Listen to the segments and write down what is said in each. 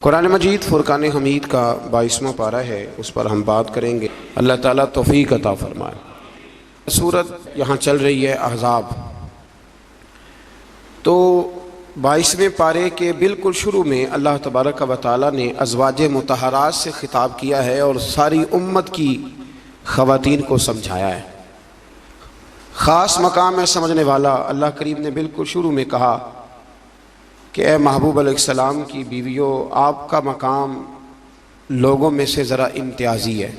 قرآن مجید فرقان حمید کا 22واں پارہ ہے، اس پر ہم بات کریں گے۔ اللہ تعالیٰ توفیق عطا فرمائے۔ سورت یہاں چل رہی ہے احزاب، تو 22ویں پارے کے بالکل شروع میں اللہ تبارک و تعالیٰ نے ازواج مطہرات سے خطاب کیا ہے اور ساری امت کی خواتین کو سمجھایا ہے۔ خاص مقام ہے سمجھنے والا۔ اللہ کریم نے بالکل شروع میں کہا کہ اے محبوب علیہ السلام کی بیویوں، آپ کا مقام لوگوں میں سے ذرا امتیازی ہے،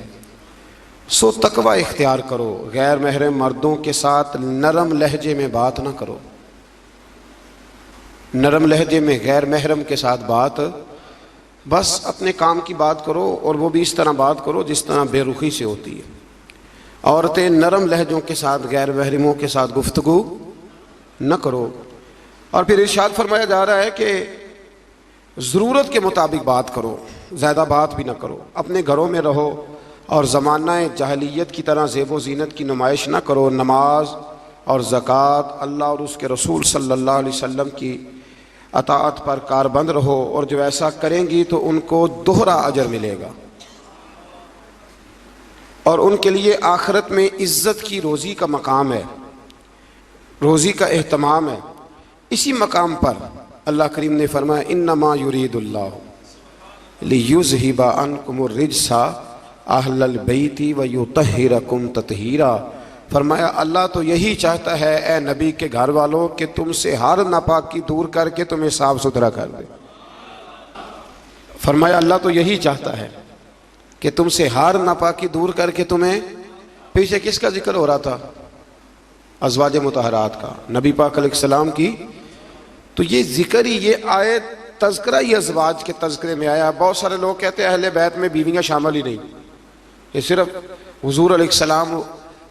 سو تقوی اختیار کرو، غیر محرم مردوں کے ساتھ نرم لہجے میں بات نہ کرو۔ نرم لہجے میں غیر محرم کے ساتھ بات، بس اپنے کام کی بات کرو، اور وہ بھی اس طرح بات کرو جس طرح بے رخی سے ہوتی ہے۔ عورتیں نرم لہجوں کے ساتھ غیر محرموں کے ساتھ گفتگو نہ کرو۔ اور پھر ارشاد فرمایا جا رہا ہے کہ ضرورت کے مطابق بات کرو، زیادہ بات بھی نہ کرو، اپنے گھروں میں رہو اور زمانہ جاہلیت کی طرح زیب و زینت کی نمائش نہ کرو۔ نماز اور زکوٰۃ، اللہ اور اس کے رسول صلی اللہ علیہ وسلم کی اطاعت پر کاربند رہو، اور جو ایسا کریں گی تو ان کو دوہرا اجر ملے گا، اور ان کے لیے آخرت میں عزت کی روزی کا مقام ہے، روزی کا اہتمام ہے۔ اسی مقام پر اللہ کریم نے فرمایا انما یرید اللہ لیذھب عنکم الرجس اہل البیت ویطہرکم تطہیرا۔ فرمایا اللہ تو یہی چاہتا ہے اے نبی کے گھر والوں کہ تم سے ہر ناپاکی دور کر کے تمہیں صاف ستھرا کر دے۔ فرمایا اللہ تو یہی چاہتا ہے کہ تم سے ہر ناپاکی دور کر کے تمہیں، پیچھے کس کا ذکر ہو رہا تھا؟ ازواج مطہرات کا، نبی پاک علیہ السلام کی۔ تو یہ ذکر ہی، یہ آیت تذکرہ ہی ازواج کے تذکرے میں آیا۔ بہت سارے لوگ کہتے ہیں اہل بیت میں بیویاں شامل ہی نہیں، یہ صرف حضور علیہ السلام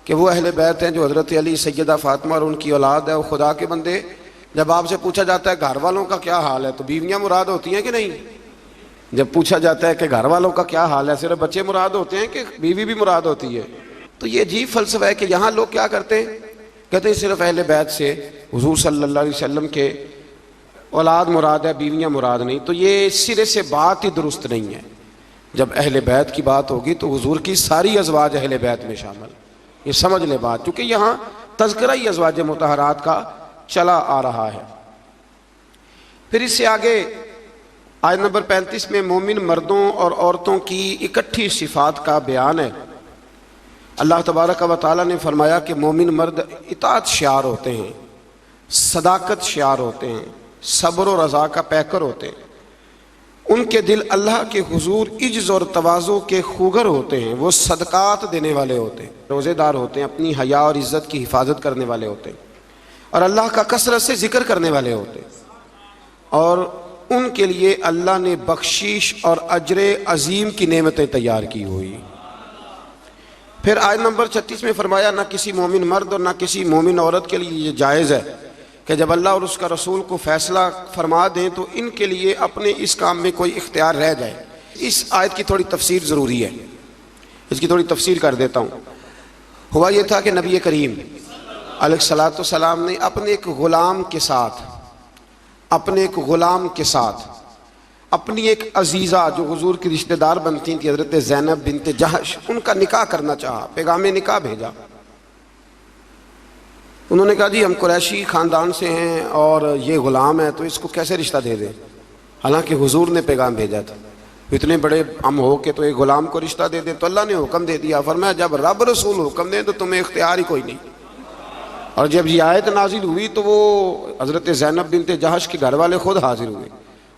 کہ وہ اہل بیت ہیں جو حضرت علی، سیدہ فاطمہ اور ان کی اولاد ہے، وہ خدا کے بندے۔ جب آپ سے پوچھا جاتا ہے گھر والوں کا کیا حال ہے تو بیویاں مراد ہوتی ہیں کہ نہیں؟ جب پوچھا جاتا ہے کہ گھر والوں کا کیا حال ہے صرف بچے مراد ہوتے ہیں کہ بیوی بھی مراد ہوتی ہے؟ تو یہ عجیب فلسفہ ہے کہ یہاں لوگ کیا کرتے ہیں، کہتے ہیں صرف اہل بیت سے حضور صلی اللہ علیہ وسلم کے اولاد مراد ہے، بیویاں مراد نہیں۔ تو یہ سرے سے بات ہی درست نہیں ہے۔ جب اہل بیت کی بات ہوگی تو حضور کی ساری ازواج اہل بیت میں شامل، یہ سمجھ لے بات، کیونکہ یہاں تذکرہ ہی ازواج مطہرات کا چلا آ رہا ہے۔ پھر اس سے آگے آیت نمبر 35 میں مومن مردوں اور عورتوں کی اکٹھی صفات کا بیان ہے۔ اللہ تبارک و تعالیٰ نے فرمایا کہ مومن مرد اطاعت شعار ہوتے ہیں، صداقت شعار ہوتے ہیں، صبر و رضا کا پیکر ہوتے ہیں، ان کے دل اللہ کے حضور عجز اور تواضع کے خوگر ہوتے ہیں، وہ صدقات دینے والے ہوتے ہیں، روزے دار ہوتے ہیں، اپنی حیا اور عزت کی حفاظت کرنے والے ہوتے ہیں، اور اللہ کا کثرت سے ذکر کرنے والے ہوتے ہیں، اور ان کے لیے اللہ نے بخشش اور اجر عظیم کی نعمتیں تیار کی ہوئی۔ پھر آیت نمبر 36 میں فرمایا نہ کسی مومن مرد اور نہ کسی مومن عورت کے لیے یہ جائز ہے کہ جب اللہ اور اس کا رسول کو فیصلہ فرما دیں تو ان کے لیے اپنے اس کام میں کوئی اختیار رہ جائے۔ اس آیت کی تھوڑی تفسیر ضروری ہے، اس کی تھوڑی تفسیر کر دیتا ہوں۔ ہوا یہ تھا کہ نبی کریم علیہ الصلاۃ والسلام نے اپنے ایک غلام کے ساتھ، اپنی ایک عزیزہ جو حضور کی رشتہ دار بنتی تھی حضرت زینب بنت جہش، ان کا نکاح کرنا چاہا، پیغام نکاح بھیجا۔ انہوں نے کہا جی ہم قریشی خاندان سے ہیں اور یہ غلام ہے تو اس کو کیسے رشتہ دے دیں، حالانکہ حضور نے پیغام بھیجا تھا۔ اتنے بڑے ہم ہو کہ تو ایک غلام کو رشتہ دے دیں، تو اللہ نے حکم دے دیا، فرمایا جب رب رسول حکم دیں تو تمہیں اختیار ہی کوئی نہیں۔ اور جب یہ آیت نازل ہوئی تو وہ حضرت زینب بنت جہش کے گھر والے خود حاضر ہوئے،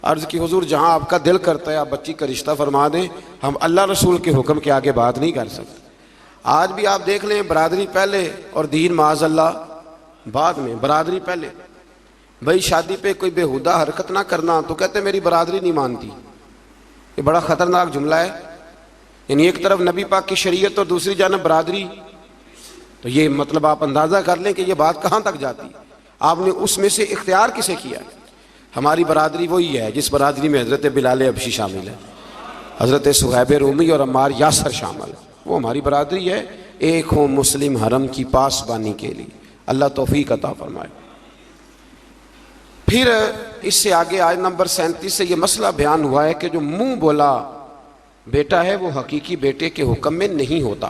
عرض کی حضور جہاں آپ کا دل کرتا ہے آپ بچی کا رشتہ فرما دیں، ہم اللہ رسول کے حکم کے آگے بات نہیں کر سکتے۔ آج بھی آپ دیکھ لیں، برادری پہلے اور دین معاذ اللہ بعد میں۔ برادری پہلے، بھائی شادی پہ کوئی بےہودہ حرکت نہ کرنا تو کہتے میری برادری نہیں مانتی۔ یہ بڑا خطرناک جملہ ہے، یعنی ایک طرف نبی پاک کی شریعت اور دوسری جانب برادری، تو یہ مطلب آپ اندازہ کر لیں کہ یہ بات کہاں تک جاتی ہے۔ آپ نے اس میں سے اختیار کسے کیا؟ ہماری برادری وہی ہے جس برادری میں حضرت بلال حبشی شامل ہے، حضرت صہیب رومی اور عمار یاسر شامل ہے، وہ ہماری برادری ہے۔ ایک ہو مسلم حرم کی پاسبانی کے لیے، اللہ توفیق عطا فرمائے۔ پھر اس سے آگے آیت نمبر 37 سے یہ مسئلہ بیان ہوا ہے کہ جو منہ بولا بیٹا ہے وہ حقیقی بیٹے کے حکم میں نہیں ہوتا،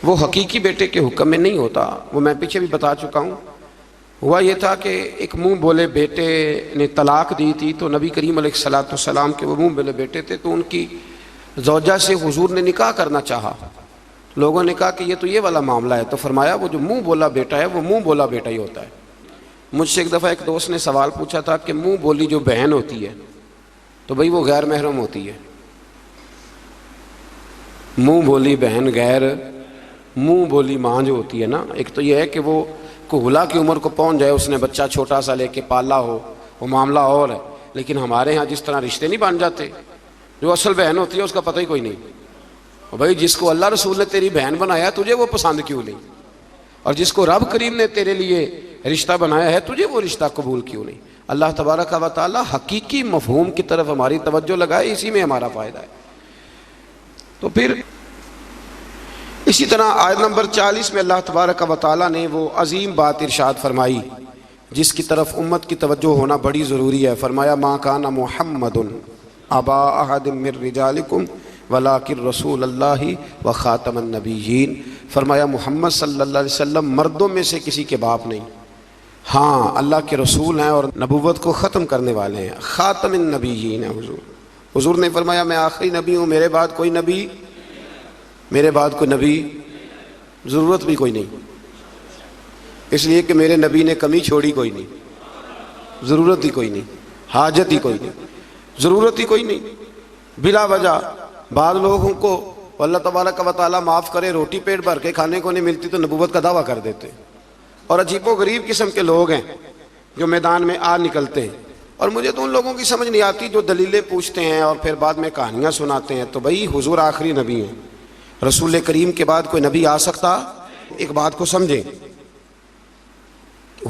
وہ حقیقی بیٹے کے حکم میں نہیں ہوتا۔ وہ میں پیچھے بھی بتا چکا ہوں۔ ہوا یہ تھا کہ ایک منہ بولے بیٹے نے طلاق دی تھی، تو نبی کریم علیہ السلام کے وہ منہ بولے بیٹے تھے، تو ان کی زوجہ سے حضور نے نکاح کرنا چاہا۔ لوگوں نے کہا کہ یہ تو یہ والا معاملہ ہے، تو فرمایا وہ جو منہ بولا بیٹا ہے وہ منہ بولا بیٹا ہی ہوتا ہے۔ مجھ سے ایک دفعہ ایک دوست نے سوال پوچھا تھا کہ منہ بولی جو بہن ہوتی ہے تو بھئی وہ غیر محرم ہوتی ہے۔ منہ بولی بہن غیر، منہ بولی ماں جو ہوتی ہے نا، ایک تو یہ ہے کہ وہ کہولا کی عمر کو پہنچ جائے، اس نے بچہ چھوٹا سا لے کے پالا ہو، وہ معاملہ اور ہے۔ لیکن ہمارے ہاں جس طرح رشتے نہیں بن جاتے، جو اصل بہن ہوتی ہے اس کا پتہ ہی کوئی نہیں۔ بھائی جس کو اللہ رسول نے تیری بہن بنایا تجھے وہ پسند کیوں نہیں، اور جس کو رب کریم نے تیرے لیے رشتہ بنایا ہے تجھے وہ رشتہ قبول کیوں نہیں۔ اللہ تبارک و تعالی حقیقی مفہوم کی طرف ہماری توجہ لگائے، اسی میں ہمارا فائدہ ہے۔ تو پھر اسی طرح آیت نمبر 40 میں اللہ تبارک و تعالی نے وہ عظیم بات ارشاد فرمائی جس کی طرف امت کی توجہ ہونا بڑی ضروری ہے۔ فرمایا ما کان محمد ابا احد من رجالکم ولکن رسول اللہ و خاتم النبیین۔ فرمایا محمد صلی اللہ علیہ وسلم مردوں میں سے کسی کے باپ نہیں، ہاں اللہ کے رسول ہیں اور نبوت کو ختم کرنے والے ہیں، خاتم النبیین ہیں حضور نے فرمایا میں آخری نبی ہوں، میرے بعد کوئی نبی، میرے بعد کوئی نبی، ضرورت بھی کوئی نہیں، اس لیے کہ میرے نبی نے کمی چھوڑی کوئی نہیں، ضرورت ہی کوئی نہیں، حاجت ہی کوئی نہیں، ضرورت ہی کوئی نہیں۔ بلا وجہ بعض لوگوں کو اللہ تبارک و تعالیٰ معاف کرے روٹی پیٹ بھر کے کھانے کو نہیں ملتی تو نبوت کا دعویٰ کر دیتے، اور عجیب و غریب قسم کے لوگ ہیں جو میدان میں آ نکلتے ہیں، اور مجھے تو ان لوگوں کی سمجھ نہیں آتی جو دلیلیں پوچھتے ہیں اور پھر بعد میں کہانیاں سناتے ہیں۔ تو بھائی حضور آخری نبی ہیں، رسول کریم کے بعد کوئی نبی آ سکتا؟ ایک بات کو سمجھیں،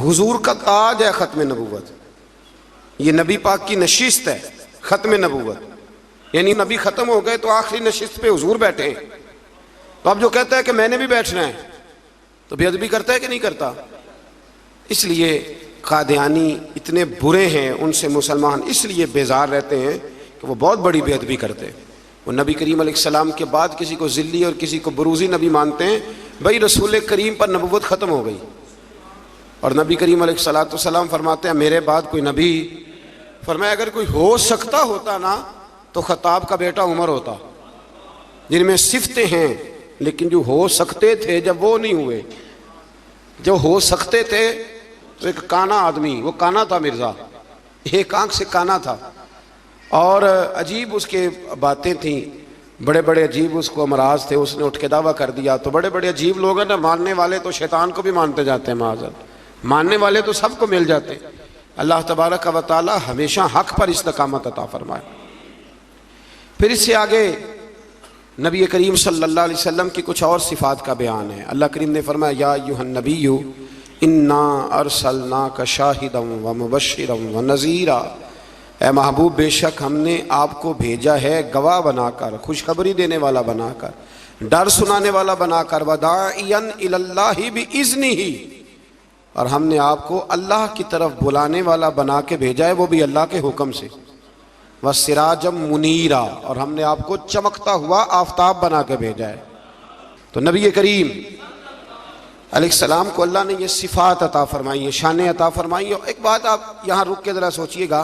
حضور کا تاج ہے ختم نبوت، یہ نبی پاک کی نشست ہے ختم نبوت، یعنی نبی ختم ہو گئے تو آخری نشست پہ حضور بیٹھے ہیں۔ تو اب جو کہتا ہے کہ میں نے بھی بیٹھنا ہے تو بے ادبی کرتا ہے کہ نہیں کرتا؟ اس لیے قادیانی اتنے برے ہیں، ان سے مسلمان اس لیے بیزار رہتے ہیں کہ وہ بہت بڑی بے ادبی کرتے ہیں۔ وہ نبی کریم علیہ السلام کے بعد کسی کو ذلی اور کسی کو بروزی نبی مانتے ہیں۔ بھائی رسول کریم پر نبوت ختم ہو گئی، اور نبی کریم علیہ السلام فرماتے ہیں میرے بعد کوئی نبی، فرمایا اگر کوئی ہو سکتا ہوتا نا تو خطاب کا بیٹا عمر ہوتا، جن میں صفتیں ہیں لیکن جو ہو سکتے تھے جب وہ نہیں ہوئے، جو ہو سکتے تھے تو ایک کانا آدمی، وہ کانا تھا مرزا، ایک آنکھ سے کانا تھا، اور عجیب اس کے باتیں تھیں، بڑے بڑے عجیب اس کو امراض تھے، اس نے اٹھ کے دعویٰ کر دیا۔ تو بڑے بڑے عجیب لوگ ہیں نا، ماننے والے تو شیطان کو بھی مانتے جاتے ہیں، معاذ، ماننے والے تو سب کو مل جاتے ہیں۔ اللہ تبارک و تعالی ہمیشہ حق پر استقامت عطا فرمائے۔ پھر اس سے آگے نبی کریم صلی اللہ علیہ وسلم کی کچھ اور صفات کا بیان ہے۔ اللہ کریم نے فرمایا یا ایھا النبی انا ارسلناک شاہدا ومبشرا ونذیرا، اے محبوب بے شک ہم نے آپ کو بھیجا ہے گواہ بنا کر، خوشخبری دینے والا بنا کر، ڈر سنانے والا بنا کر، وداعیا الی اللہ باذنہ، اور ہم نے آپ کو اللہ کی طرف بلانے والا بنا کے بھیجا ہے، وہ بھی اللہ کے حکم سے، وسراجا منیرا، اور ہم نے آپ کو چمکتا ہوا آفتاب بنا کے بھیجا ہے۔ تو نبی کریم علیہ السلام کو اللہ نے یہ صفات عطا فرمائی ہیں، شانیں عطا فرمائی ہیں۔ ایک بات آپ یہاں رک کے ذرا سوچئے گا،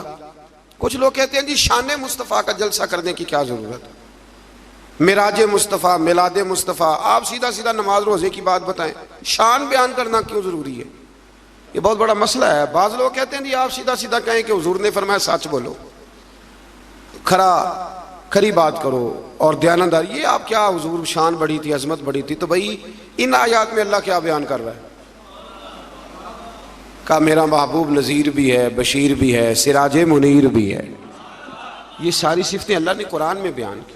کچھ لوگ کہتے ہیں جی شان مصطفیٰ کا جلسہ کرنے کی کیا ضرورت، معراج مصطفیٰ، میلاد مصطفیٰ، آپ سیدھا سیدھا نماز روزے کی بات بتائیں، شان بیان کرنا کیوں ضروری ہے؟ یہ بہت بڑا مسئلہ ہے۔ بعض لوگ کہتے ہیں جی آپ سیدھا سیدھا کہیں کہ حضور نے فرمایا سچ بولو، کھری بات کرو اور دیانتدار، یہ آپ کیا حضور شان بڑی تھی، عظمت بڑی تھی، تو بھئی ان آیات میں اللہ کیا بیان کر رہا ہے؟ کہ میرا محبوب نذیر بھی ہے، بشیر بھی ہے، سراج منیر بھی ہے، یہ ساری صفتیں اللہ نے قرآن میں بیان کی،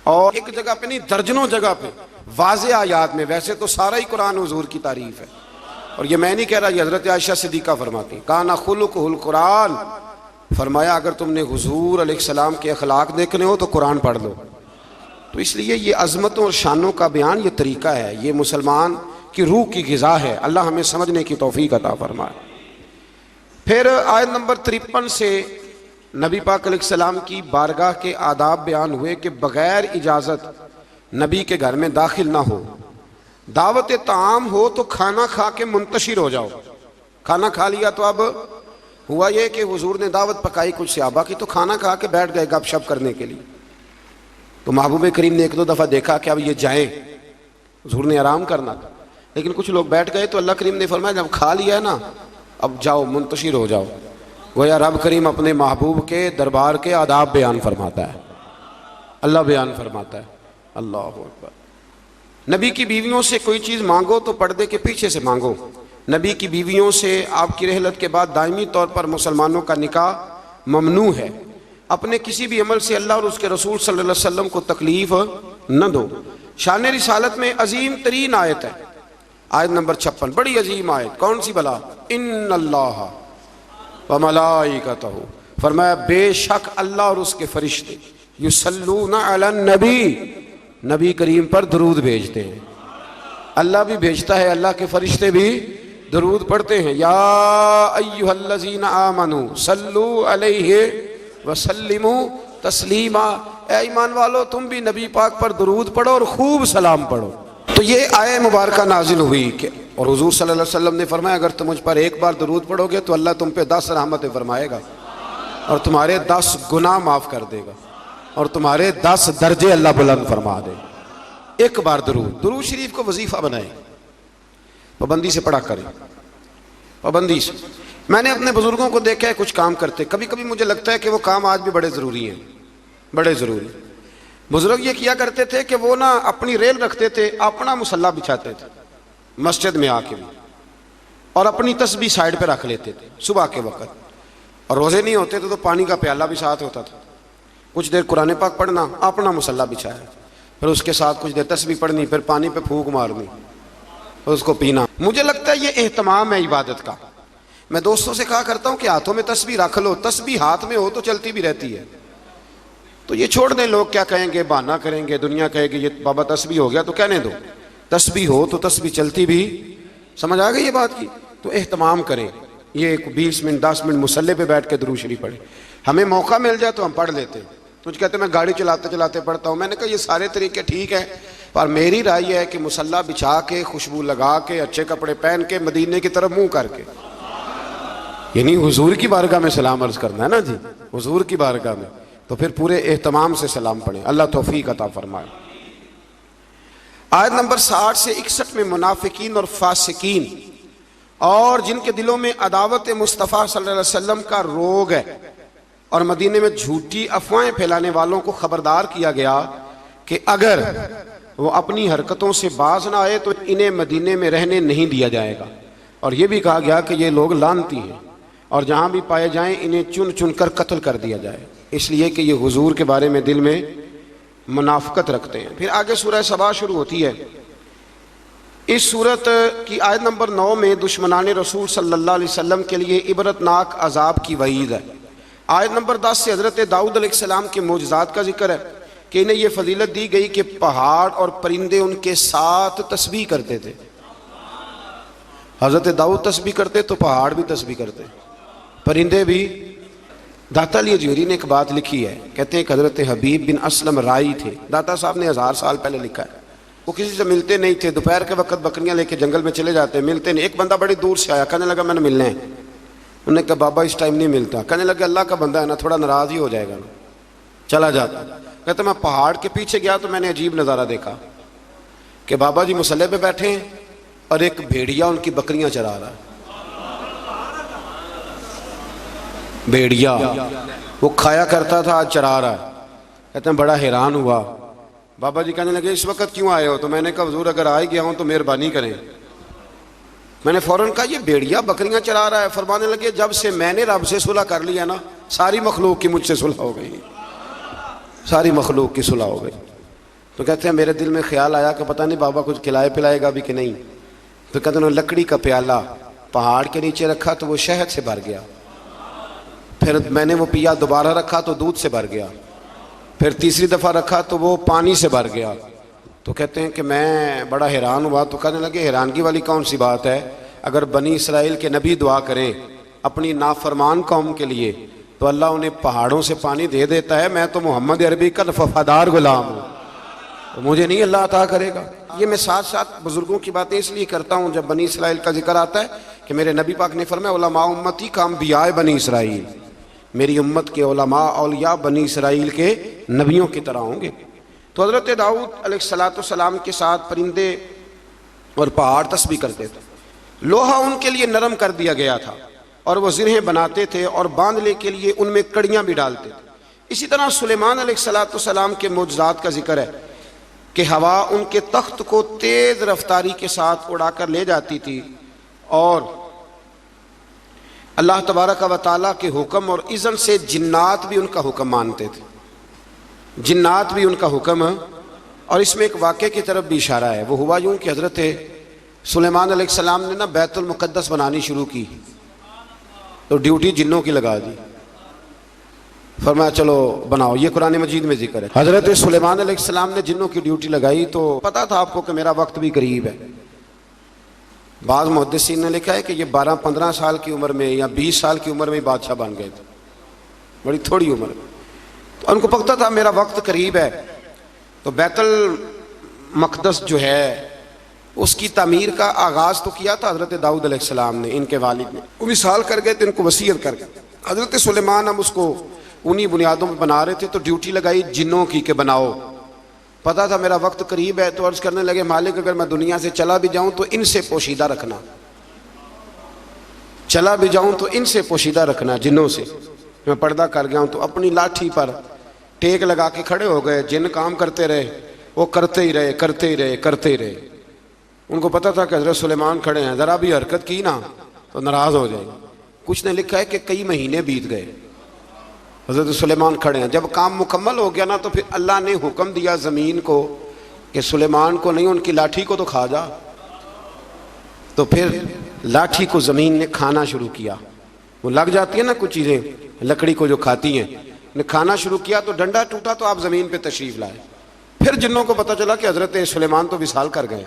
اور ایک جگہ پہ نہیں درجنوں جگہ پہ واضح آیات میں۔ ویسے تو سارا ہی قرآن حضور کی تعریف ہے، اور یہ میں نہیں کہہ رہا، یہ حضرت عائشہ صدیقہ فرماتی کانا خلقہ القرآن، فرمایا اگر تم نے حضور علیہ السلام کے اخلاق دیکھنے ہو تو قرآن پڑھ لو۔ تو اس لیے یہ عظمتوں اور شانوں کا بیان یہ طریقہ ہے، یہ مسلمان کی روح کی غذا ہے۔ اللہ ہمیں سمجھنے کی توفیق عطا فرمائے۔ پھر آیت نمبر 53 سے نبی پاک علیہ السلام کی بارگاہ کے آداب بیان ہوئے کہ بغیر اجازت نبی کے گھر میں داخل نہ ہو، دعوت طعام ہو تو کھانا کھا کے منتشر ہو جاؤ۔ کھانا کھا لیا تو اب ہوا یہ کہ حضور نے دعوت پکائی کچھ صحابہ کی، تو کھانا کھا کے بیٹھ گئے گپ شپ کرنے کے لیے۔ تو محبوب کریم نے ایک دو دفعہ دیکھا کہ اب یہ جائیں، حضور نے آرام کرنا تھا، لیکن کچھ لوگ بیٹھ گئے تو اللہ کریم نے فرمایا جب کھا لیا ہے نا اب جاؤ منتشر ہو جاؤ۔ گویا رب کریم اپنے محبوب کے دربار کے آداب بیان فرماتا ہے، اللہ بیان فرماتا ہے۔ اللہ اکبر۔ نبی کی بیویوں سے کوئی چیز مانگو تو پردے کے پیچھے سے مانگو۔ نبی کی بیویوں سے آپ کی رحلت کے بعد دائمی طور پر مسلمانوں کا نکاح ممنوع ہے۔ اپنے کسی بھی عمل سے اللہ اور اس کے رسول صلی اللہ علیہ وسلم کو تکلیف نہ دو۔ شان رسالت میں عظیم ترین آیت ہے، آیت نمبر 56، بڑی عظیم آیت۔ کون سی بلا؟ ان اللہ وملائکتہ، فرمایا بے شک اللہ اور اس کے فرشتے یصلون علی النبی، نبی کریم پر درود بھیجتے ہیں۔ اللہ بھی بھیجتا ہے، اللہ کے فرشتے بھی درود پڑھتے ہیں۔ یا ایھا الذین آمنوا صلوا علیہ وسلموا تسلیما، اے ایمان والو تم بھی نبی پاک پر درود پڑھو اور خوب سلام پڑھو۔ تو یہ آیہ مبارکہ نازل ہوئی کہ اور حضور صلی اللہ علیہ وسلم نے فرمایا اگر تم مجھ پر ایک بار درود پڑھو گے تو اللہ تم پہ 10 رحمتیں فرمائے گا اور تمہارے 10 گناہ معاف کر دے گا اور تمہارے 10 درجے اللہ بلند فرما دے گا۔ ایک بار درود شریف کو وظیفہ بنائیں، پابندی سے پڑھا کریں، پابندی سے۔ میں نے اپنے بزرگوں کو دیکھا ہے کچھ کام کرتے، کبھی کبھی مجھے لگتا ہے کہ وہ کام آج بھی بڑے ضروری ہیں، بڑے ضروری۔ بزرگ یہ کیا کرتے تھے کہ وہ اپنی ریل رکھتے تھے، اپنا مصلی بچھاتے تھے مسجد میں آ کے بھی، اور اپنی تسبیح سائیڈ پہ رکھ لیتے تھے صبح کے وقت، اور روزے نہیں ہوتے تھے تو پانی کا پیالہ بھی ساتھ ہوتا تھا۔ کچھ دیر قرآن پاک پڑھنا، اپنا مصلی بچھایا، پھر اس کے ساتھ کچھ دیر تسبیح پڑھنی، پھر پانی پہ پھونک مارنی، پھر اس کو پینا۔ مجھے لگتا ہے یہ اہتمام ہے عبادت کا۔ میں دوستوں سے کہا کرتا ہوں کہ ہاتھوں میں تسبیح رکھ لو، تسبیح ہاتھ میں ہو تو چلتی بھی رہتی ہے۔ تو یہ چھوڑ دیں، لوگ کیا کہیں گے، بہانہ کریں گے، دنیا کہے گی یہ بابا تسبیح ہو گیا، تو کہنے دو، تسبیح ہو تو تسبیح چلتی بھی۔ سمجھ آ گئی یہ بات کی؟ تو اہتمام کریں، یہ 20 منٹ 10 منٹ مصلی پہ بیٹھ کے درود شریف پڑھیں۔ ہمیں موقع مل جائے تو ہم پڑھ لیتے ہیں۔ کچھ کہتے ہیں میں گاڑی چلاتے چلاتے پڑھتا ہوں، میں نے کہا یہ سارے طریقے ٹھیک ہیں، پر میری رائے یہ ہے کہ مصلی بچھا کے، خوشبو لگا کے، اچھے کپڑے پہن کے، مدینے کی طرف منہ کر کے، یعنی حضور کی بارگاہ میں سلام عرض کرنا ہے نا جی، حضور کی بارگاہ میں، تو پھر پورے اہتمام سے سلام پڑھیں۔ اللہ توفیق عطا فرمائے۔ آیت نمبر 60 سے 61 میں منافقین اور فاسقین اور جن کے دلوں میں عداوت مصطفیٰ صلی اللہ علیہ وسلم کا روگ ہے اور مدینے میں جھوٹی افواہیں پھیلانے والوں کو خبردار کیا گیا کہ اگر وہ اپنی حرکتوں سے باز نہ آئے تو انہیں مدینے میں رہنے نہیں دیا جائے گا، اور یہ بھی کہا گیا کہ یہ لوگ لعنتی ہیں اور جہاں بھی پائے جائیں انہیں چن چن کر قتل کر دیا جائے، اس لیے کہ یہ حضور کے بارے میں دل میں منافقت رکھتے ہیں۔ پھر آگے سورہ سبا شروع ہوتی ہے۔ اس سورت کی آیت نمبر 9 میں دشمنان رسول صلی اللہ علیہ وسلم کے لیے عبرتناک عذاب کی وعید ہے۔ آیت نمبر 10 سے حضرت داؤد علیہ السلام کے معجزات کا ذکر ہے کہ انہیں یہ فضیلت دی گئی کہ پہاڑ اور پرندے ان کے ساتھ تسبیح کرتے تھے۔ حضرت داؤد تسبیح کرتے تو پہاڑ بھی تسبیح کرتے، پرندے بھی۔ داتا علی اجویری نے ایک بات لکھی ہے، کہتے ہیں کہ حضرت حبیب بن اسلم رائی تھے، داتا صاحب نے 1000 سال پہلے لکھا ہے۔ وہ کسی سے ملتے نہیں تھے، دوپہر کے وقت بکریاں لے کے جنگل میں چلے جاتے، ملتے نہیں۔ ایک بندہ بڑی دور سے آیا، کہنے لگا میں نے ملنا ہے۔ انہوں نے کہا بابا اس ٹائم نہیں ملتا۔ کہنے لگا اللہ کا بندہ ہے نا، تھوڑا ناراض ہی ہو جائے گا نا، چلا جاتا۔ کہتے میں پہاڑ کے پیچھے گیا تو میں نے عجیب نظارہ دیکھا کہ بابا جی مصلی پہ بیٹھے ہیں اور ایک بھیڑیا ان کی بکریاں چرا رہا ہے۔ بھیڑیا وہ کھایا کرتا تھا، آج چرا رہا ہے۔ کہتے ہیں بڑا حیران ہوا۔ بابا جی کہنے لگے اس وقت کیوں آئے ہو؟ تو میں نے کہا حضور اگر آئے گیا ہوں تو مہربانی کریں۔ میں نے فوراً کہا یہ بھیڑیا بکریاں چرا رہا ہے۔ فرمانے لگے جب سے میں نے رب سے صلح کر لیا نا، ساری مخلوق کی مجھ سے صلح ہو گئی، ساری مخلوق کی صلح ہو گئی۔ تو کہتے ہیں میرے دل میں خیال آیا کہ پتہ نہیں بابا کچھ کھلائے پلائے گا بھی کہ نہیں۔ تو کہتے ہیں لکڑی کا پیالہ پہاڑ کے نیچے رکھا تو وہ شہد سے بھر گیا، پھر میں نے وہ پیا، دوبارہ رکھا تو دودھ سے بھر گیا، پھر تیسری دفعہ رکھا تو وہ پانی سے بھر گیا۔ تو کہتے ہیں کہ میں بڑا حیران ہوا۔ تو کہنے لگے حیرانگی والی کون سی بات ہے، اگر بنی اسرائیل کے نبی دعا کریں اپنی نافرمان قوم کے لیے تو اللہ انہیں پہاڑوں سے پانی دے دیتا ہے. میں تو محمد عربی کا وفادار غلام ہوں, تو مجھے نہیں اللہ عطا کرے گا. یہ میں ساتھ ساتھ بزرگوں کی باتیں اس لیے کرتا ہوں جب بنی اسرائیل کا ذکر آتا ہے کہ میرے نبی پاک نے فرمایا علماء امتی کا انبیاء بنی اسرائیل, میری امت کے علماء اولیاء بنی اسرائیل کے نبیوں کی طرح ہوں گے. تو حضرت داؤد علیہ السلام کے ساتھ پرندے اور پہاڑ تسبیح کرتے تھے. لوہا ان کے لیے نرم کر دیا گیا تھا اور وہ زرہیں بناتے تھے اور باندھنے کے لیے ان میں کڑیاں بھی ڈالتے تھے. اسی طرح سلیمان علیہ السلام کے معجزات کا ذکر ہے کہ ہوا ان کے تخت کو تیز رفتاری کے ساتھ اڑا کر لے جاتی تھی اور اللہ تبارک و تعالیٰ کے حکم اور اذن سے جنات بھی ان کا حکم مانتے تھے. جنات بھی ان کا حکم. اور اس میں ایک واقعے کی طرف بھی اشارہ ہے. وہ ہوا یوں کہ حضرت سلیمان علیہ السلام نے نا بیت المقدس بنانی شروع کی تو ڈیوٹی جنوں کی لگا دی. فرمایا چلو بناؤ. یہ قرآن مجید میں ذکر ہے. حضرت سلیمان علیہ السلام نے جنوں کی ڈیوٹی لگائی تو پتا تھا آپ کو کہ میرا وقت بھی قریب ہے. بعض محدثین نے لکھا ہے کہ یہ 12-15 سال کی عمر میں یا 20 سال کی عمر میں بادشاہ بن گئے تھے, بڑی تھوڑی عمر میں. تو ان کو پتا تھا میرا وقت قریب ہے. تو بیت المقدس جو ہے اس کی تعمیر کا آغاز تو کیا تھا حضرت داؤد علیہ السلام نے, ان کے والد نے. وہ وصال کر گئے تھے, ان کو وصیت کر گئے. حضرت سلیمان ہم اس کو انہی بنیادوں پہ بنا رہے تھے تو ڈیوٹی لگائی جنوں کی کہ بناؤ. پتا تھا میرا وقت قریب ہے تو عرض کرنے لگے مالک اگر میں دنیا سے چلا بھی جاؤں تو ان سے پوشیدہ رکھنا, چلا بھی جاؤں تو ان سے پوشیدہ رکھنا, جنوں سے. میں پردہ کر گیا ہوں. تو اپنی لاٹھی پر ٹیک لگا کے کھڑے ہو گئے. جن کام کرتے رہے, وہ کرتے ہی رہے کرتے ہی رہے کرتے ہی رہے. ان کو پتا تھا کہ حضرت سلیمان کھڑے ہیں, ذرا بھی حرکت کی نا تو ناراض ہو جائے گا. کچھ نے لکھا ہے کہ کئی مہینے بیت گئے, حضرت سلیمان کھڑے ہیں. جب کام مکمل ہو گیا نا تو پھر اللہ نے حکم دیا زمین کو کہ سلیمان کو نہیں, ان کی لاٹھی کو تو کھا جا. تو پھر لاٹھی کو زمین نے کھانا شروع کیا. وہ لگ جاتی ہے نا کچھ چیزیں لکڑی کو جو کھاتی ہیں, نے کھانا شروع کیا تو ڈنڈا ٹوٹا تو آپ زمین پہ تشریف لائے. پھر جنوں کو پتا چلا کہ حضرت سلیمان تو وصال کر گئے.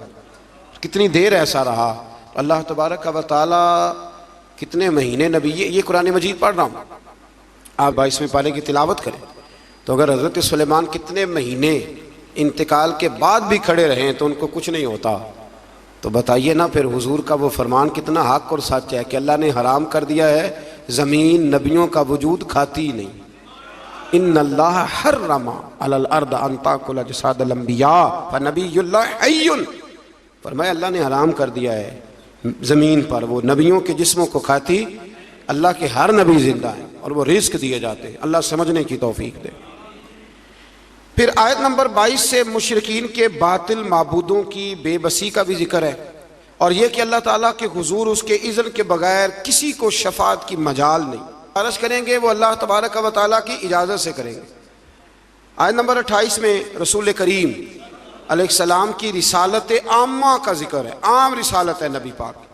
کتنی دیر ایسا رہا. اللہ تبارک و تعالیٰ کتنے مہینے نبی, یہ قرآن مجید پڑھ رہا ہوں, آپ 22ویں پارے کی تلاوت کریں تو اگر حضرت سلیمان کتنے مہینے انتقال کے بعد بھی کھڑے رہیں تو ان کو کچھ نہیں ہوتا, تو بتائیے نا پھر حضور کا وہ فرمان کتنا حق اور سچ ہے کہ اللہ نے حرام کر دیا ہے زمین نبیوں کا وجود کھاتی ہی نہیں. ان اللہ حرم علی الارض ان تاکل اجساد الانبیاء فنبی اللہ حی. فرمایا اللہ نے حرام کر دیا ہے زمین پر وہ نبیوں کے جسموں کو کھاتی. اللہ کے ہر نبی زندہ ہیں اور وہ رزق دیے جاتے ہیں. اللہ سمجھنے کی توفیق دے. پھر آیت نمبر 22 سے مشرکین کے باطل معبودوں کی بے بسی کا بھی ذکر ہے, اور یہ کہ اللہ تعالیٰ کے حضور اس کے اذن کے بغیر کسی کو شفاعت کی مجال نہیں. عرض کریں گے وہ اللہ تبارک و تعالیٰ کی اجازت سے کریں گے. آیت نمبر 28 میں رسول کریم علیہ السلام کی رسالت عامہ کا ذکر ہے. عام رسالت ہے نبی پاک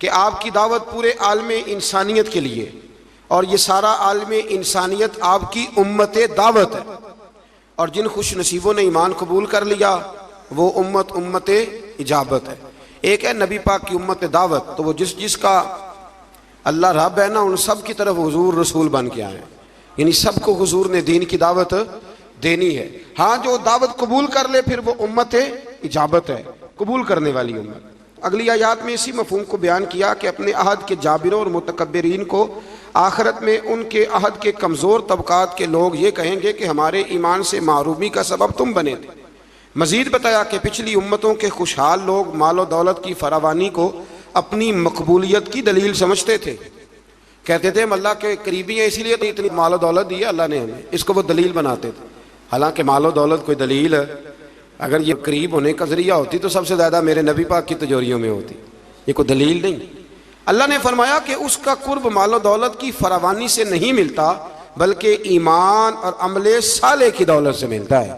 کہ آپ کی دعوت پورے عالم انسانیت کے لیے, اور یہ سارا عالم انسانیت آپ کی امت دعوت ہے. اور جن خوش نصیبوں نے ایمان قبول کر لیا وہ امت اجابت ہے. ایک ہے نبی پاک کی امت دعوت, تو وہ جس کا اللہ رب ہے نا ان سب کی طرف حضور رسول بن کے آئے, یعنی سب کو حضور نے دین کی دعوت دینی ہے. ہاں جو دعوت قبول کر لے پھر وہ امت اجابت ہے, قبول کرنے والی امت. اگلی آیات میں اسی مفہوم کو بیان کیا کہ اپنے عہد کے جابروں اور متکبرین کو آخرت میں ان کے عہد کے کمزور طبقات کے لوگ یہ کہیں گے کہ ہمارے ایمان سے محرومی کا سبب تم بنے تھے. مزید بتایا کہ پچھلی امتوں کے خوشحال لوگ مال و دولت کی فراوانی کو اپنی مقبولیت کی دلیل سمجھتے تھے. کہتے تھے ہم اللہ کے قریبی ہیں اسی لیے تو اتنی مال و دولت دی ہے اللہ نے ہمیں, اس کو وہ دلیل بناتے تھے. حالانکہ مال و دولت کوئی دلیل اگر یہ قریب ہونے کا ذریعہ ہوتی تو سب سے زیادہ میرے نبی پاک کی تجوریوں میں ہوتی, یہ کوئی دلیل نہیں. اللہ نے فرمایا کہ اس کا قرب مال و دولت کی فراوانی سے نہیں ملتا بلکہ ایمان اور عمل صالح کی دولت سے ملتا ہے.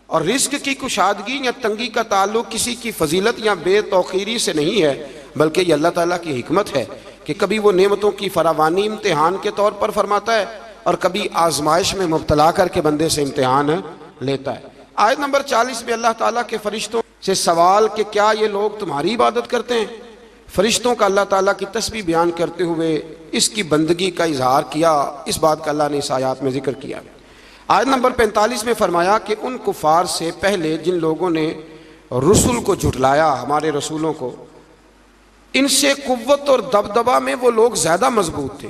اور رزق کی کشادگی یا تنگی کا تعلق کسی کی فضیلت یا بے توقیری سے نہیں ہے بلکہ یہ اللہ تعالیٰ کی حکمت ہے کہ کبھی وہ نعمتوں کی فراوانی امتحان کے طور پر فرماتا ہے اور کبھی آزمائش میں مبتلا کر کے بندے سے امتحان لیتا ہے. آیت نمبر 40 میں اللہ تعالیٰ کے فرشتوں سے سوال کہ کیا یہ لوگ تمہاری عبادت کرتے ہیں؟ فرشتوں کا اللہ تعالیٰ کی تسبیح بیان کرتے ہوئے اس کی بندگی کا اظہار کیا، اس بات کا اللہ نے اس آیات میں ذکر کیا۔ آیت نمبر 45 میں فرمایا کہ ان کفار سے پہلے جن لوگوں نے رسول کو جھٹلایا، ہمارے رسولوں کو، ان سے قوت اور دبدبہ میں وہ لوگ زیادہ مضبوط تھے۔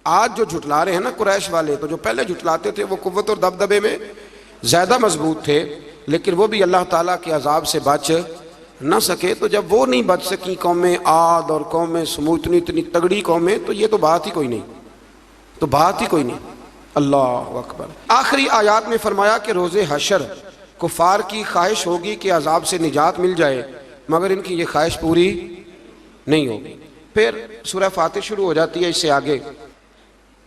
آج جو جھٹلا رہے ہیں نا قریش والے، تو جو پہلے جھٹلاتے تھے وہ قوت اور دبدبے میں زیادہ مضبوط تھے، لیکن وہ بھی اللہ تعالیٰ کے عذاب سے بچ نہ سکے۔ تو جب وہ نہیں بچ سکی قوم عاد اور قوم سمود، اتنی تگڑی قومیں، تو یہ تو بات ہی کوئی نہیں، تو بات ہی کوئی نہیں۔ اللہ اکبر۔ آخری آیات میں فرمایا کہ روز حشر کفار کی خواہش ہوگی کہ عذاب سے نجات مل جائے، مگر ان کی یہ خواہش پوری نہیں ہوگی۔ پھر سورہ فاتر شروع ہو جاتی ہے اس سے آگے۔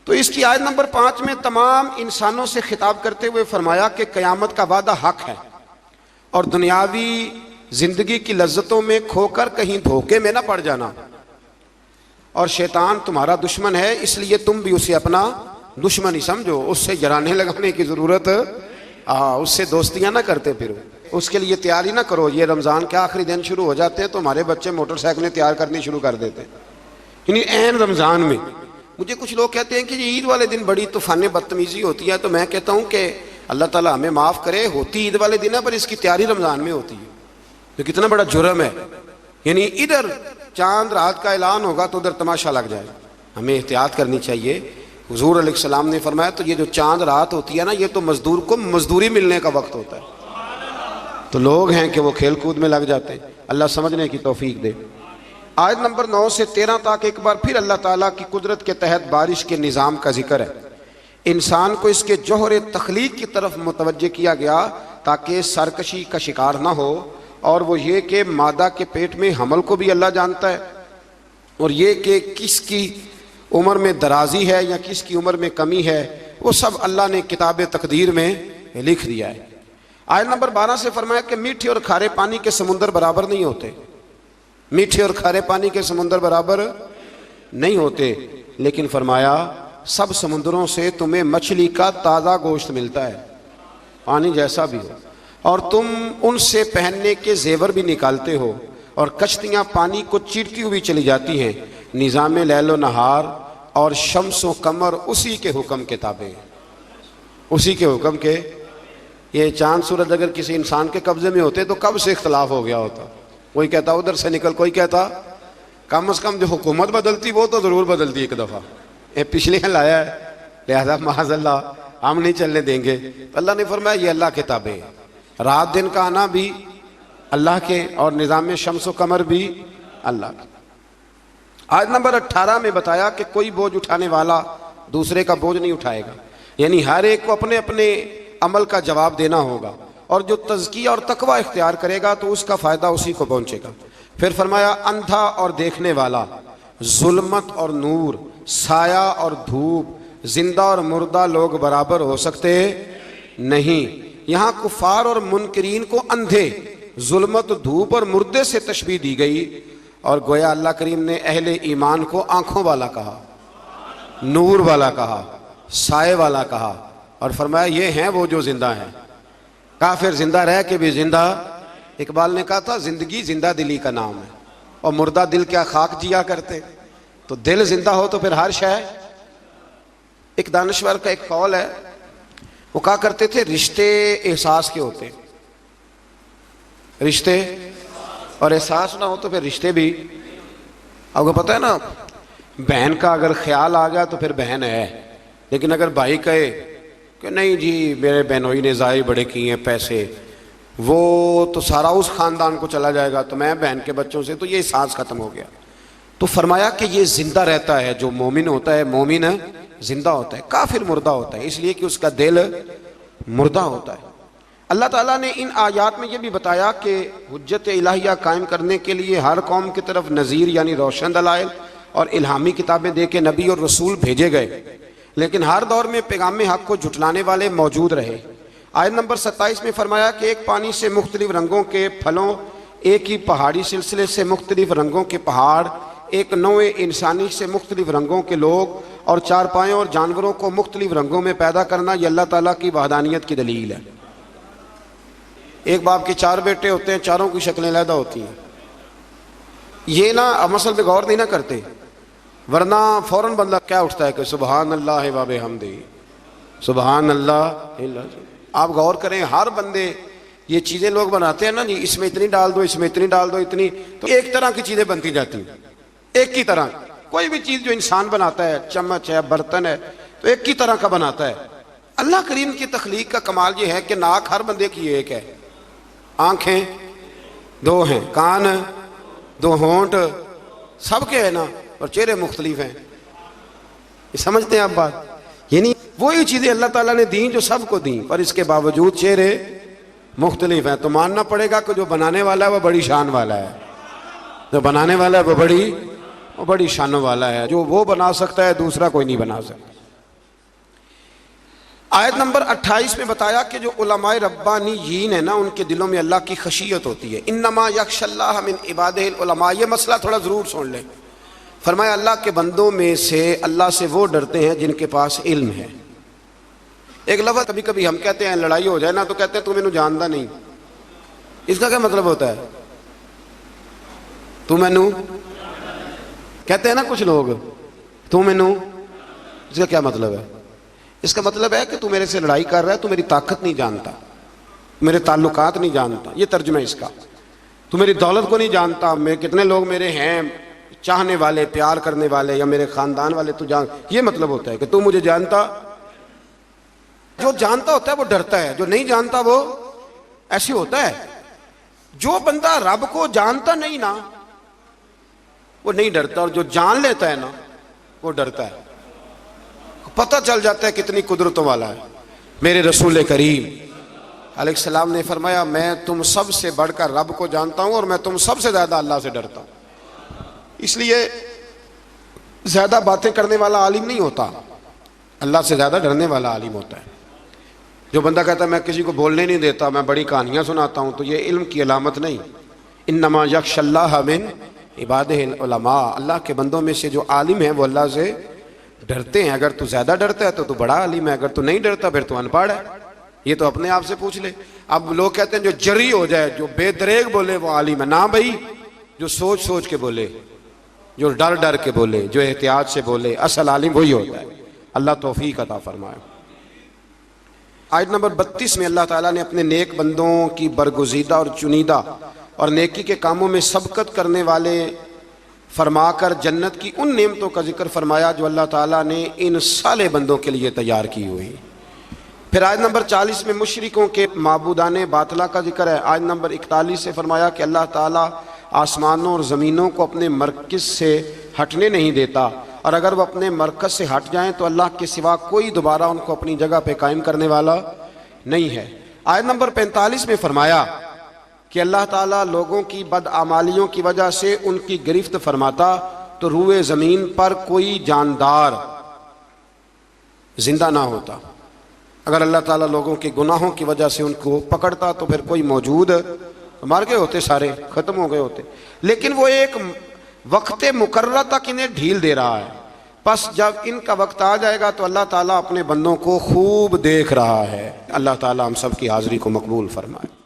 تو اس کی آیت نمبر 5 میں تمام انسانوں سے خطاب کرتے ہوئے فرمایا کہ قیامت کا وعدہ حق ہے، اور دنیاوی زندگی کی لذتوں میں کھو کر کہیں دھوکے میں نہ پڑ جانا، اور شیطان تمہارا دشمن ہے، اس لیے تم بھی اسے اپنا دشمن ہی سمجھو، اس سے جرانے لگانے کی ضرورت، اس سے دوستیاں نہ کرتے پھرو، اس کے لیے تیاری نہ کرو۔ یہ رمضان کے آخری دن شروع ہو جاتے ہیں تو ہمارے بچے موٹر سائیکلیں تیار کرنی شروع کر دیتے ہیں، یعنی عین رمضان میں۔ مجھے کچھ لوگ کہتے ہیں کہ یہ عید والے دن بڑی طوفان بدتمیزی ہوتی ہے، تو میں کہتا ہوں کہ اللہ تعالیٰ ہمیں معاف کرے، ہوتی عید والے دن ہے پر اس کی تیاری رمضان میں ہوتی ہے، تو کتنا بڑا جرم ہے۔ یعنی ادھر چاند رات کا اعلان ہوگا تو ادھر تماشا لگ جائے، ہمیں احتیاط کرنی چاہیے۔ حضور علیہ السلام نے فرمایا تو یہ جو چاند رات ہوتی ہے نا، یہ تو مزدور کو مزدوری ملنے کا وقت ہوتا ہے، تو لوگ ہیں کہ وہ کھیل کود میں لگ جاتے ہیں۔ اللہ سمجھنے کی توفیق دے۔ آیت نمبر 9 سے 13 تک ایک بار پھر اللہ تعالیٰ کی قدرت کے تحت بارش کے نظام کا ذکر ہے۔ انسان کو اس کے جوہر تخلیق کی طرف متوجہ کیا گیا تاکہ سرکشی کا شکار نہ ہو، اور وہ یہ کہ مادہ کے پیٹ میں حمل کو بھی اللہ جانتا ہے، اور یہ کہ کس کی عمر میں درازی ہے یا کس کی عمر میں کمی ہے، وہ سب اللہ نے کتاب تقدیر میں لکھ دیا ہے۔ آیت نمبر 12 سے فرمایا کہ میٹھے اور کھارے پانی کے سمندر برابر نہیں ہوتے، میٹھے اور کھارے پانی کے سمندر برابر نہیں ہوتے، لیکن فرمایا سب سمندروں سے تمہیں مچھلی کا تازہ گوشت ملتا ہے، پانی جیسا بھی ہو، اور تم ان سے پہننے کے زیور بھی نکالتے ہو، اور کشتیاں پانی کو چیرتی ہوئی چلی جاتی ہیں۔ نظام لیل و نہار اور شمس و قمر اسی کے حکم کے تابع ہیں، اسی کے حکم کے۔ یہ چاند سورج اگر کسی انسان کے قبضے میں ہوتے تو کب سے اختلاف ہو گیا ہوتا، کوئی کہتا ادھر سے نکل، کوئی کہتا کم از کم جو حکومت بدلتی وہ تو ضرور بدلتی ایک دفعہ، یہ پچھلے لایا ہے لہذا معاذ اللہ ہم نہیں چلنے دیں گے۔ اللہ نے فرمایا یہ اللہ کے تابع ہے، رات دن کا آنا بھی اللہ کے، اور نظام شمس و قمر بھی اللہ کے۔ آیت نمبر 18 میں بتایا کہ کوئی بوجھ اٹھانے والا دوسرے کا بوجھ نہیں اٹھائے گا، یعنی ہر ایک کو اپنے اپنے عمل کا جواب دینا ہوگا، اور جو تزکیہ اور تقوی اختیار کرے گا تو اس کا فائدہ اسی کو پہنچے گا۔ پھر فرمایا اندھا اور دیکھنے والا، ظلمت اور نور، سایہ اور دھوپ، زندہ اور مردہ لوگ برابر ہو سکتے نہیں۔ یہاں کفار اور منکرین کو اندھے، ظلمت، دھوپ اور مردے سے تشبیہ دی گئی، اور گویا اللہ کریم نے اہل ایمان کو آنکھوں والا کہا، نور والا کہا، سائے والا کہا، اور فرمایا یہ ہیں وہ جو زندہ ہیں۔ کافر زندہ رہ کے بھی زندہ، اقبال نے کہا تھا زندگی زندہ دلی کا نام ہے، اور مردہ دل کیا خاک جیا کرتے، تو دل زندہ ہو تو پھر ہر شے۔ ایک دانشور کا ایک قول ہے، وہ کہا کرتے تھے رشتے احساس کے ہوتے ہیں، رشتے اور احساس نہ ہو تو پھر رشتے بھی۔ آپ کو پتہ ہے نا، بہن کا اگر خیال آ گیا تو پھر بہن ہے، لیکن اگر بھائی کہے کہ نہیں جی میرے بہنوئی نے ضائع بڑے کیے ہیں پیسے، وہ تو سارا اس خاندان کو چلا جائے گا، تو میں بہن کے بچوں سے، تو یہ احساس ختم ہو گیا۔ تو فرمایا کہ یہ زندہ رہتا ہے، جو مومن ہوتا ہے، مومن زندہ ہوتا ہے، کافر مردہ ہوتا ہے، اس لیے کہ اس کا دل مردہ ہوتا ہے۔ اللہ تعالیٰ نے ان آیات میں یہ بھی بتایا کہ حجت الہیہ قائم کرنے کے لیے ہر قوم کی طرف نذیر یعنی روشن دلائل اور الہامی کتابیں دے کے نبی اور رسول بھیجے گئے، لیکن ہر دور میں پیغام حق کو جھٹلانے والے موجود رہے۔ آیت نمبر 27 میں فرمایا کہ ایک پانی سے مختلف رنگوں کے پھلوں، ایک ہی پہاڑی سلسلے سے مختلف رنگوں کے پہاڑ، ایک نوع انسانی سے مختلف رنگوں کے لوگ، اور چارپائیوں اور جانوروں کو مختلف رنگوں میں پیدا کرنا، یہ اللہ تعالیٰ کی وحدانیت کی دلیل ہے۔ ایک باپ کے 4 بیٹے ہوتے ہیں، چاروں کی شکلیں علیحدہ ہوتی ہیں، یہ نہ مسئلے پہ غور نہیں نہ کرتے، ورنہ فوراً بندہ کیا اٹھتا ہے کہ سبحان اللہ و بحمدہ، سبحان اللہ۔ آپ غور کریں، ہر بندے یہ چیزیں لوگ بناتے ہیں نا جی، اس میں اتنی ڈال دو، اس میں اتنی ڈال دو، اتنی، تو ایک طرح کی چیزیں بنتی جاتی ہیں، ایک کی طرح۔ کوئی بھی چیز جو انسان بناتا ہے، چمچ ہے، برتن ہے، تو ایک کی طرح کا بناتا ہے۔ اللہ کریم کی تخلیق کا کمال یہ ہے کہ ناک ہر بندے کی ایک ہے، آنکھیں دو ہیں، کان دو، ہونٹ سب کے ہیں نا، اور چہرے مختلف ہیں۔ یہ سمجھتے ہیں آپ بات؟ یعنی وہی چیزیں اللہ تعالیٰ نے دیں جو سب کو دیں، پر اس کے باوجود چہرے مختلف ہیں۔ تو ماننا پڑے گا کہ جو بنانے والا ہے وہ بڑی شان والا ہے، جو بنانے والا ہے وہ بڑی شانوں والا ہے۔ جو وہ بنا سکتا ہے دوسرا کوئی نہیں بنا سکتا۔ آیت نمبر 28 میں بتایا کہ جو علماء ربانیین ہیں نا، ان کے دلوں میں اللہ کی خشیت ہوتی ہے۔ انما یخشی اللہ من عبادہ العلماء، یہ مسئلہ تھوڑا ضرور سن لیں۔ فرمایا اللہ کے بندوں میں سے اللہ سے وہ ڈرتے ہیں جن کے پاس علم ہے۔ ایک لفظ کبھی کبھی ہم کہتے ہیں، لڑائی ہو جائے نا تو کہتے ہیں تو مینوں جاندا نہیں۔ اس کا کیا مطلب ہوتا ہے؟ تو مینوں کہتے ہیں نا کچھ لوگ، تو مینوں، اس کا کیا مطلب ہے؟ اس کا مطلب ہے کہ تو میرے سے لڑائی کر رہا ہے، تو میری طاقت نہیں جانتا، میرے تعلقات نہیں جانتا، یہ ترجمہ ہے اس کا۔ تو میری دولت کو نہیں جانتا، میں کتنے لوگ میرے ہیں چاہنے والے، پیار کرنے والے، یا میرے خاندان والے، تو جان، یہ مطلب ہوتا ہے کہ تو مجھے جانتا۔ جو جانتا ہوتا ہے وہ ڈرتا ہے، جو نہیں جانتا وہ ایسے ہوتا ہے۔ جو بندہ رب کو جانتا نہیں نا وہ نہیں ڈرتا، اور جو جان لیتا ہے نا وہ ڈرتا ہے۔ پتہ چل جاتا ہے کتنی قدرتوں والا ہے۔ میرے رسول کریم علیہ السلام نے فرمایا، میں تم سب سے بڑھ کر رب کو جانتا ہوں، اور میں تم سب سے زیادہ اللہ سے ڈرتا ہوں۔ اس لیے زیادہ باتیں کرنے والا عالم نہیں ہوتا، اللہ سے زیادہ ڈرنے والا عالم ہوتا ہے۔ جو بندہ کہتا ہے میں کسی کو بولنے نہیں دیتا، میں بڑی کہانیاں سناتا ہوں، تو یہ علم کی علامت نہیں۔ انما یخشی اللہ من عبادہ العلماء، اللہ کے بندوں میں سے جو عالم ہیں وہ اللہ سے ڈرتے ہیں۔ اگر تو زیادہ ڈرتا ہے تو تو بڑا عالم ہے، اگر تو نہیں ڈرتا پھر تو ان پڑھ ہے۔ یہ تو اپنے آپ سے پوچھ لے۔ اب لوگ کہتے ہیں جو جری ہو جائے، جو بے دریغ بولے وہ عالم ہے۔ نہ بھائی، جو سوچ سوچ کے بولے، جو ڈر ڈر کے بولے، جو احتیاط سے بولے، اصل عالم وہی ہوتا ہے۔ اللہ توفیق عطا فرمائے۔ آیت نمبر 32 میں اللہ تعالیٰ نے اپنے نیک بندوں کی برگزیدہ اور چنیدہ اور نیکی کے کاموں میں سبقت کرنے والے فرما کر جنت کی ان نعمتوں کا ذکر فرمایا جو اللہ تعالیٰ نے ان صالح بندوں کے لیے تیار کی ہوئی۔ پھر آیت نمبر 40 میں مشرکوں کے معبودان باطلہ کا ذکر ہے۔ آیت نمبر 41 سے فرمایا کہ اللہ تعالیٰ آسمانوں اور زمینوں کو اپنے مرکز سے ہٹنے نہیں دیتا، اور اگر وہ اپنے مرکز سے ہٹ جائیں تو اللہ کے سوا کوئی دوبارہ ان کو اپنی جگہ پہ قائم کرنے والا نہیں ہے۔ آیت نمبر 45 میں فرمایا کہ اللہ تعالیٰ لوگوں کی بدعمالیوں کی وجہ سے ان کی گرفت فرماتا تو روئے زمین پر کوئی جاندار زندہ نہ ہوتا۔ اگر اللہ تعالیٰ لوگوں کے گناہوں کی وجہ سے ان کو پکڑتا تو پھر کوئی موجود مر گئے ہوتے، سارے ختم ہو گئے ہوتے۔ لیکن وہ ایک وقت مقررہ تک انہیں ڈھیل دے رہا ہے، پس جب ان کا وقت آ جائے گا تو اللہ تعالیٰ اپنے بندوں کو خوب دیکھ رہا ہے۔ اللہ تعالیٰ ہم سب کی حاضری کو مقبول فرمائے۔